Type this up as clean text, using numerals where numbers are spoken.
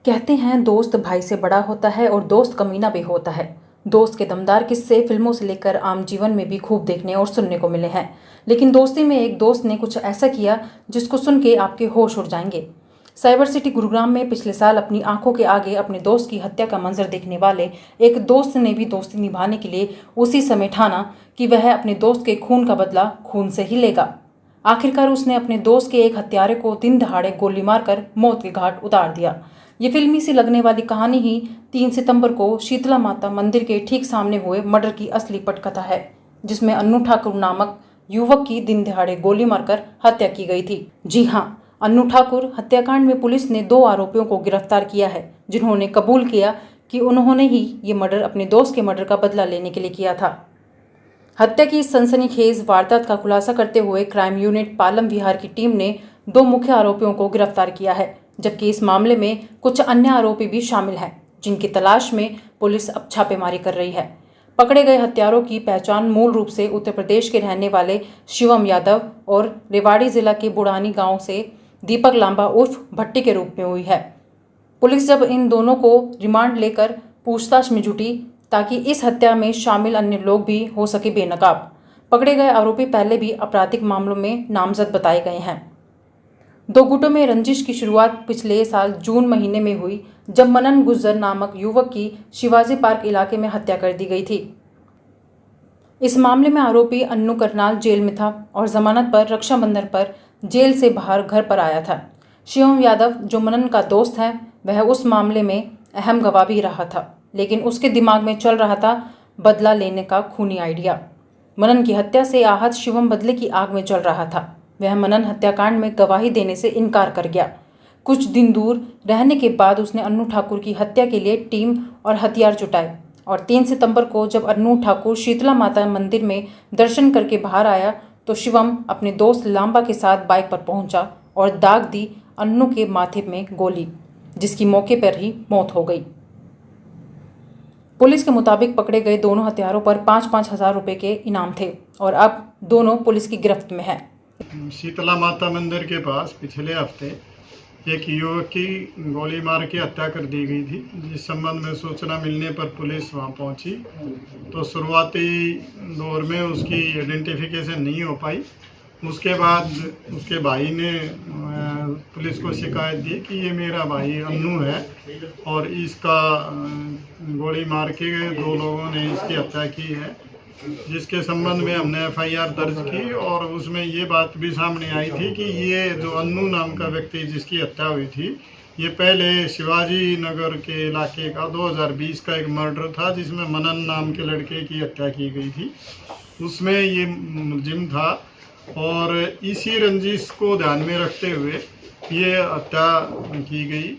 कहते हैं दोस्त भाई से बड़ा होता है और दोस्त कमीना भी होता है। दोस्त के दमदार किस्से फिल्मों से लेकर आम जीवन में भी खूब देखने और सुनने को मिले हैं। लेकिन दोस्ती में एक दोस्त ने कुछ ऐसा किया जिसको सुन के आपके होश उड़ जाएंगे। साइबर सिटी गुरुग्राम में पिछले साल अपनी आंखों के आगे अपने दोस्त की हत्या का मंजर देखने वाले एक दोस्त ने भी दोस्ती निभाने के लिए उसी समय ठाना कि वह अपने दोस्त के खून का बदला खून से ही लेगा। आखिरकार उसने अपने दोस्त के एक हत्यारे को दिन दहाड़े गोली मारकर मौत के घाट उतार दिया। ये फिल्मी सी लगने वाली कहानी ही 3 सितंबर को शीतला माता मंदिर के ठीक सामने हुए मर्डर की असली पटकथा है, जिसमें अन्नू ठाकुर नामक युवक की दिन दहाड़े गोली मारकर हत्या की गई थी। जी हाँ, अन्नू ठाकुर हत्याकांड में पुलिस ने 2 आरोपियों को गिरफ्तार किया है, जिन्होंने कबूल किया कि उन्होंने ही ये मर्डर अपने दोस्त के मर्डर का बदला लेने के लिए किया था। हत्या की सनसनीखेज वारदात का खुलासा करते हुए क्राइम यूनिट पालम विहार की टीम ने 2 मुख्य आरोपियों को गिरफ्तार किया है, जबकि इस मामले में कुछ अन्य आरोपी भी शामिल हैं, जिनकी तलाश में पुलिस अब छापेमारी कर रही है। पकड़े गए हत्यारों की पहचान मूल रूप से उत्तर प्रदेश के रहने वाले शिवम यादव और रेवाड़ी जिला के बुढ़ानी गांव से दीपक लांबा उर्फ भट्टी के रूप में हुई है। पुलिस जब इन दोनों को रिमांड लेकर पूछताछ में जुटी ताकि इस हत्या में शामिल अन्य लोग भी हो सके बेनकाब। पकड़े गए आरोपी पहले भी आपराधिक मामलों में नामजद बताए गए हैं। 2 गुटों में रंजिश की शुरुआत पिछले साल जून महीने में हुई, जब मनन गुज्जर नामक युवक की शिवाजी पार्क इलाके में हत्या कर दी गई थी। इस मामले में आरोपी अन्नू करनाल जेल में था और जमानत पर रक्षाबंधन पर जेल से बाहर घर पर आया था। शिवम यादव, जो मनन का दोस्त है, वह उस मामले में अहम गवाह भी रहा था, लेकिन उसके दिमाग में चल रहा था बदला लेने का खूनी आइडिया। मनन की हत्या से आहत शिवम बदले की आग में जल रहा था। वह मनन हत्याकांड में गवाही देने से इनकार कर गया। कुछ दिन दूर रहने के बाद उसने अन्नू ठाकुर की हत्या के लिए टीम और हथियार जुटाए और 3 सितंबर को जब अन्नू ठाकुर शीतला माता मंदिर में दर्शन करके बाहर आया तो शिवम अपने दोस्त लांबा के साथ बाइक पर पहुंचा और दाग दी अन्नू के माथे में गोली, जिसकी मौके पर ही मौत हो गई। पुलिस के मुताबिक पकड़े गए दोनों हत्यारों पर 5-5 हज़ार रुपये के इनाम थे और अब दोनों पुलिस की गिरफ्त में हैं। शीतला माता मंदिर के पास पिछले हफ्ते एक युवक की गोली मार के हत्या कर दी गई थी, जिस संबंध में सूचना मिलने पर पुलिस वहां पहुंची तो शुरुआती दौर में उसकी आइडेंटिफिकेशन नहीं हो पाई। उसके बाद उसके भाई ने पुलिस को शिकायत दी कि ये मेरा भाई अन्नू है और इसका गोली मार के 2 लोगों ने इसकी हत्या की है, जिसके संबंध में हमने एफआईआर दर्ज की और उसमें ये बात भी सामने आई थी कि ये जो अन्नू नाम का व्यक्ति जिसकी हत्या हुई थी, ये पहले शिवाजी नगर के इलाके का 2020 का एक मर्डर था, जिसमें मनन नाम के लड़के की हत्या की गई थी। उसमें ये मुलजिम था और इसी रंजिश को ध्यान में रखते हुए ये हत्या की गई।